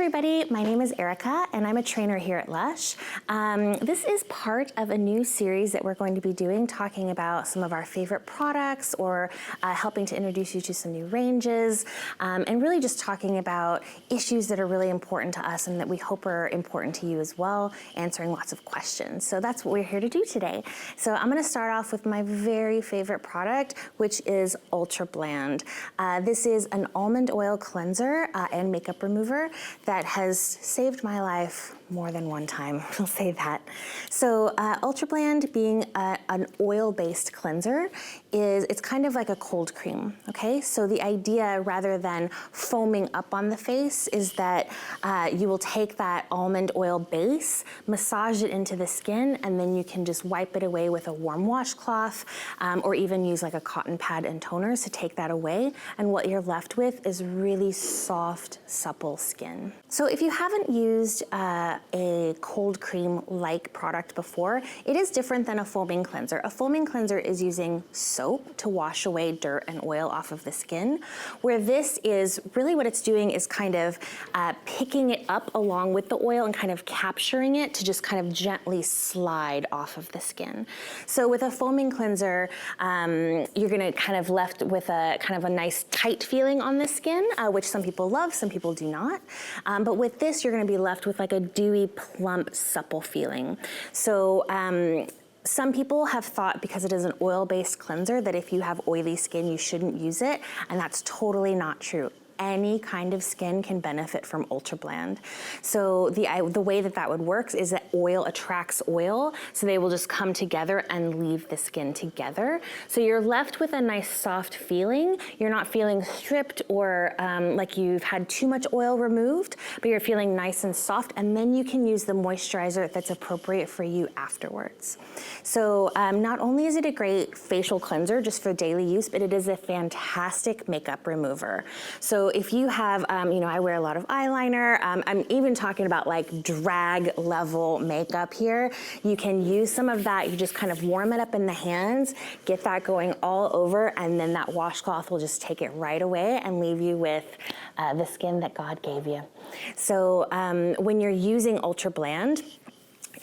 everybody, my name is Erica and I'm a trainer here at Lush. This is part of a new series that we're going to be doing, talking about some of our favorite products or helping to introduce you to some new ranges, and really just talking about issues that are really important to us and that we hope are important to you as well, answering lots of questions. So that's what we're here to do today. So I'm going to start off with my very favorite product, which is Ultrabland. This is an almond oil cleanser and makeup remover that has saved my life more than one time, I'll say that. So Ultrabland, being an oil-based cleanser, it's kind of like a cold cream, okay? So the idea, rather than foaming up on the face, is that you will take that almond oil base, massage it into the skin, and then you can just wipe it away with a warm washcloth, or even use like a cotton pad and toners to take that away. And what you're left with is really soft, supple skin. So if you haven't used a cold cream-like product before, it is different than a foaming cleanser. A foaming cleanser is using soap to wash away dirt and oil off of the skin, where this is really what it's doing is kind of picking it up along with the oil and kind of capturing it to just kind of gently slide off of the skin. So with a foaming cleanser, you're gonna kind of left with a kind of a nice tight feeling on the skin, which some people love, some people do not. But with this, you're gonna be left with like a dewy, plump, supple feeling. So some people have thought, because it is an oil-based cleanser, that if you have oily skin, you shouldn't use it, and that's totally not true. Any kind of skin can benefit from Ultrabland. So the way that would work is that oil attracts oil, so they will just come together and leave the skin together. So you're left with a nice soft feeling. You're not feeling stripped or like you've had too much oil removed, but you're feeling nice and soft, and then you can use the moisturizer that's appropriate for you afterwards. So not only is it a great facial cleanser just for daily use, but it is a fantastic makeup remover. So if you have, you know, I wear a lot of eyeliner, I'm even talking about like drag level makeup here. You can use some of that. You just kind of warm it up in the hands, get that going all over, and then that washcloth will just take it right away and leave you with the skin that God gave you. So when you're using Ultrabland,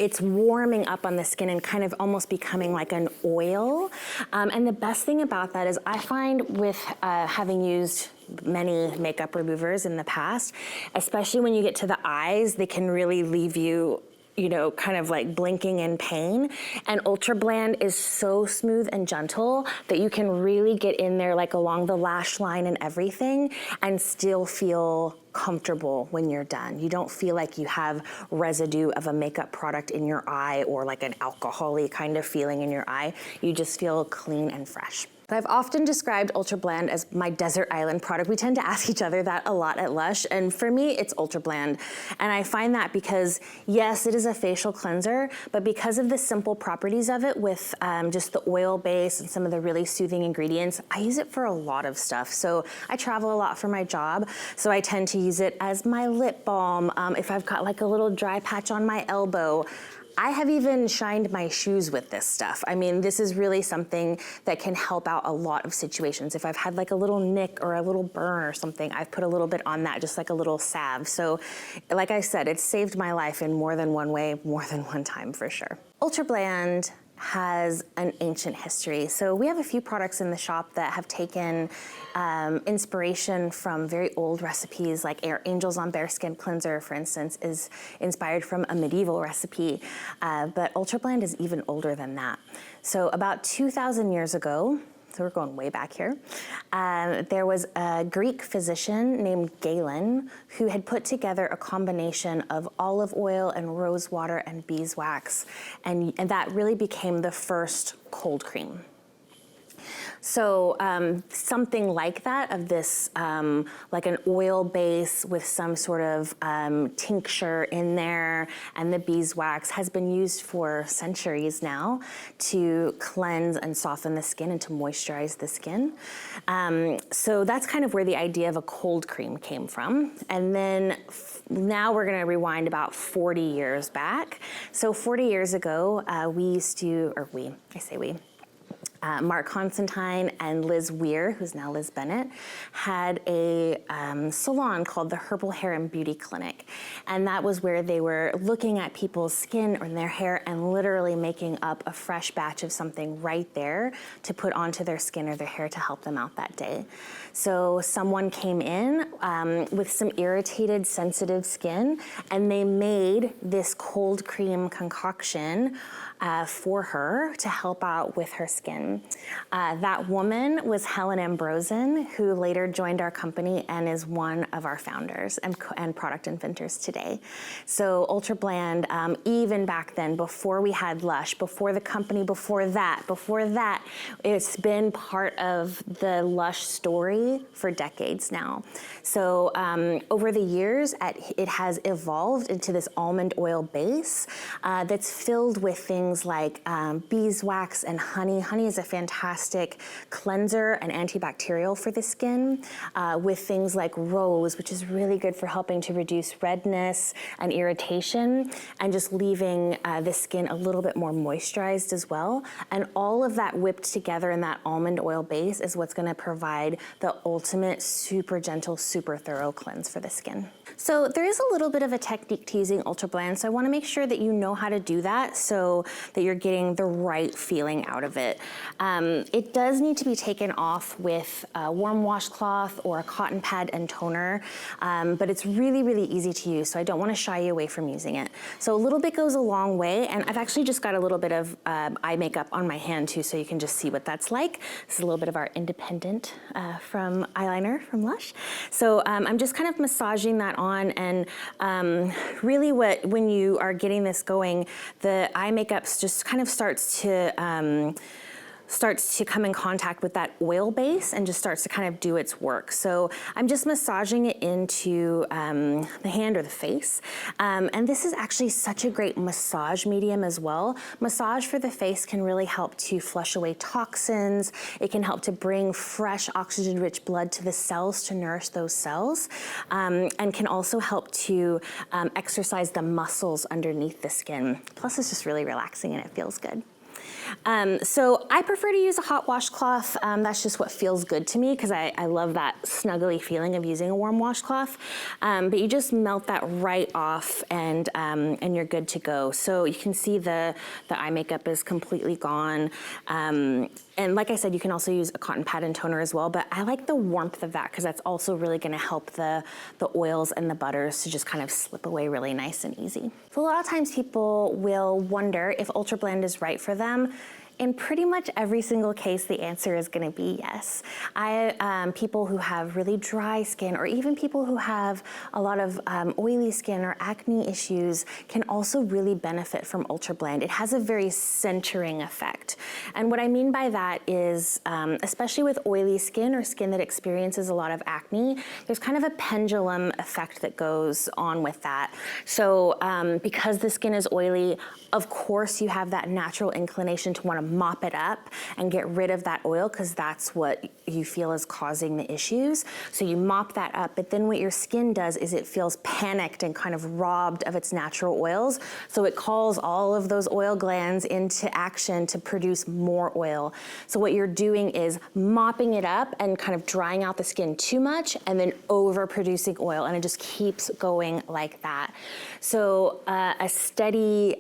it's warming up on the skin and kind of almost becoming like an oil. And the best thing about that is I find with having used many makeup removers in the past, especially when you get to the eyes, they can really leave you, you know, kind of like blinking in pain. And Ultrabland is so smooth and gentle that you can really get in there like along the lash line and everything and still feel comfortable when you're done. You don't feel like you have residue of a makeup product in your eye or like an alcohol-y kind of feeling in your eye. You just feel clean and fresh. I've often described Ultrabland as my desert island product. We tend to ask each other that a lot at Lush, and for me, it's Ultrabland. And I find that because, yes, it is a facial cleanser, but because of the simple properties of it with just the oil base and some of the really soothing ingredients, I use it for a lot of stuff. So I travel a lot for my job, so I tend to use it as my lip balm. If I've got like a little dry patch on my elbow, I have even shined my shoes with this stuff. I mean, this is really something that can help out a lot of situations. If I've had like a little nick or a little burn or something, I've put a little bit on that, just like a little salve. So like I said, it's saved my life in more than one way, more than one time for sure. Ultrabland has an ancient history. So we have a few products in the shop that have taken inspiration from very old recipes, like Angels on Bare Skin Cleanser, for instance, is inspired from a medieval recipe. But Ultrabland is even older than that. So about 2,000 years ago, so we're going way back here, there was a Greek physician named Galen who had put together a combination of olive oil and rose water and beeswax, and that really became the first cold cream. So something like that, of this, like an oil base with some sort of tincture in there, and the beeswax has been used for centuries now to cleanse and soften the skin and to moisturize the skin. So that's kind of where the idea of a cold cream came from. And then now we're gonna rewind about 40 years back. So 40 years ago, Mark Constantine and Liz Weir, who's now Liz Bennett, had a salon called the Herbal Hair and Beauty Clinic. And that was where they were looking at people's skin or their hair and literally making up a fresh batch of something right there to put onto their skin or their hair to help them out that day. So someone came in with some irritated, sensitive skin, and they made this cold cream concoction for her to help out with her skin. That woman was Helen Ambrosen, who later joined our company and is one of our founders and product inventors today. So Ultrabland, even back then, before we had Lush, before the company, before that, it's been part of the Lush story for decades now. So over the years, it has evolved into this almond oil base that's filled with things like beeswax and honey. Honey is a fantastic cleanser and antibacterial for the skin, with things like rose, which is really good for helping to reduce redness and irritation, and just leaving the skin a little bit more moisturized as well. And all of that whipped together in that almond oil base is what's going to provide the ultimate super gentle, super thorough cleanse for the skin. So there is a little bit of a technique to using Ultrabland, so I want to make sure that you know how to do that so that you're getting the right feeling out of it. It does need to be taken off with a warm washcloth or a cotton pad and toner, but it's really, really easy to use, so I don't want to shy you away from using it. So a little bit goes a long way, and I've actually just got a little bit of eye makeup on my hand too, so you can just see what that's like. This is a little bit of our independent from eyeliner from Lush. So I'm just kind of massaging that on, and really when you are getting this going, the eye makeup just kind of starts to come in contact with that oil base and just starts to kind of do its work. So I'm just massaging it into the hand or the face. And this is actually such a great massage medium as well. Massage for the face can really help to flush away toxins. It can help to bring fresh oxygen-rich blood to the cells to nourish those cells, and can also help to exercise the muscles underneath the skin. Plus, it's just really relaxing and it feels good. So I prefer to use a hot washcloth. That's just what feels good to me because I love that snuggly feeling of using a warm washcloth. But you just melt that right off and you're good to go. So you can see the eye makeup is completely gone. And like I said, you can also use a cotton pad and toner as well, but I like the warmth of that because that's also really gonna help the oils and the butters to just kind of slip away really nice and easy. So a lot of times people will wonder if Ultrabland is right for them. In pretty much every single case, the answer is going to be yes. People who have really dry skin, or even people who have a lot of oily skin or acne issues, can also really benefit from Ultrabland. It has a very centering effect. And what I mean by that is, especially with oily skin or skin that experiences a lot of acne, there's kind of a pendulum effect that goes on with that. So because the skin is oily, of course you have that natural inclination to want to mop it up and get rid of that oil because that's what you feel is causing the issues. So you mop that up, but then what your skin does is it feels panicked and kind of robbed of its natural oils. So it calls all of those oil glands into action to produce more oil. So what you're doing is mopping it up and kind of drying out the skin too much and then overproducing oil, and it just keeps going like that. So a steady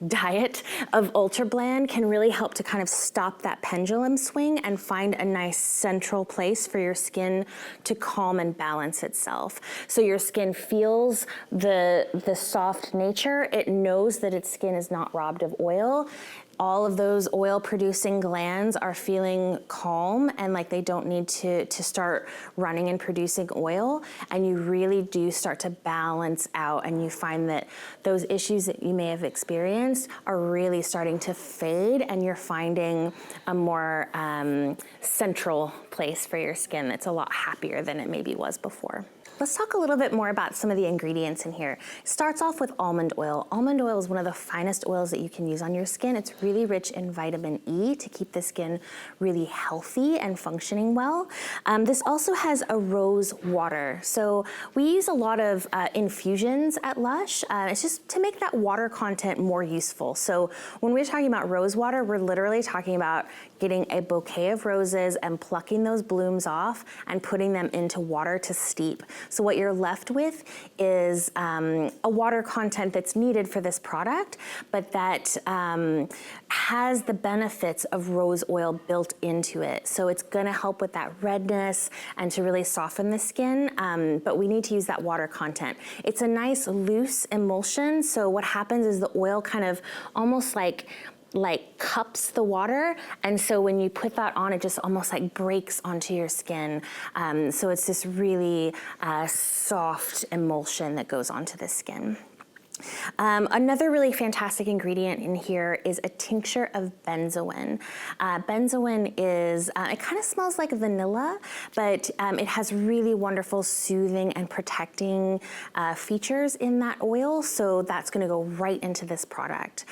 diet of Ultrabland can really help to kind of stop that pendulum swing and find a nice central place for your skin to calm and balance itself. So your skin feels the soft nature. It knows that its skin is not robbed of oil. All of those oil-producing glands are feeling calm and like they don't need to start running and producing oil, and you really do start to balance out, and you find that those issues that you may have experienced are really starting to fade, and you're finding a more central place for your skin that's a lot happier than it maybe was before. Let's talk a little bit more about some of the ingredients in here. It starts off with almond oil. Almond oil is one of the finest oils that you can use on your skin. It's really rich in vitamin E to keep the skin really healthy and functioning well. This also has a rose water. So we use a lot of infusions at Lush. It's just to make that water content more useful. So when we're talking about rose water, we're literally talking about getting a bouquet of roses and plucking those blooms off and putting them into water to steep. So what you're left with is a water content that's needed for this product, but that has the benefits of rose oil built into it. So it's gonna help with that redness and to really soften the skin, but we need to use that water content. It's a nice loose emulsion, so what happens is the oil kind of almost like cups the water, and so when you put that on, it just almost like breaks onto your skin. So it's this really soft emulsion that goes onto the skin. Another really fantastic ingredient in here is a tincture of benzoin. Benzoin is, it kind of smells like vanilla, but it has really wonderful soothing and protecting features in that oil, so that's gonna go right into this product.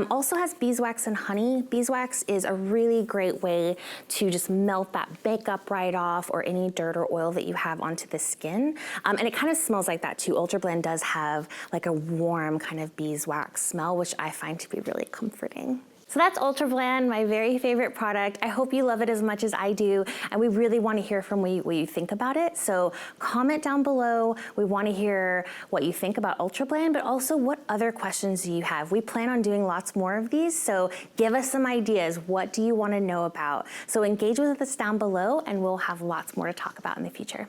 Also has beeswax and honey. Beeswax is a really great way to just melt that makeup right off or any dirt or oil that you have onto the skin. And it kind of smells like that too. Ultrabland does have like a warm kind of beeswax smell, which I find to be really comforting. So that's Ultrabland, my very favorite product. I hope you love it as much as I do, and we really want to hear from what you think about it. So comment down below. We want to hear what you think about Ultrabland, but also what other questions do you have? We plan on doing lots more of these, so give us some ideas. What do you want to know about? So engage with us down below, and we'll have lots more to talk about in the future.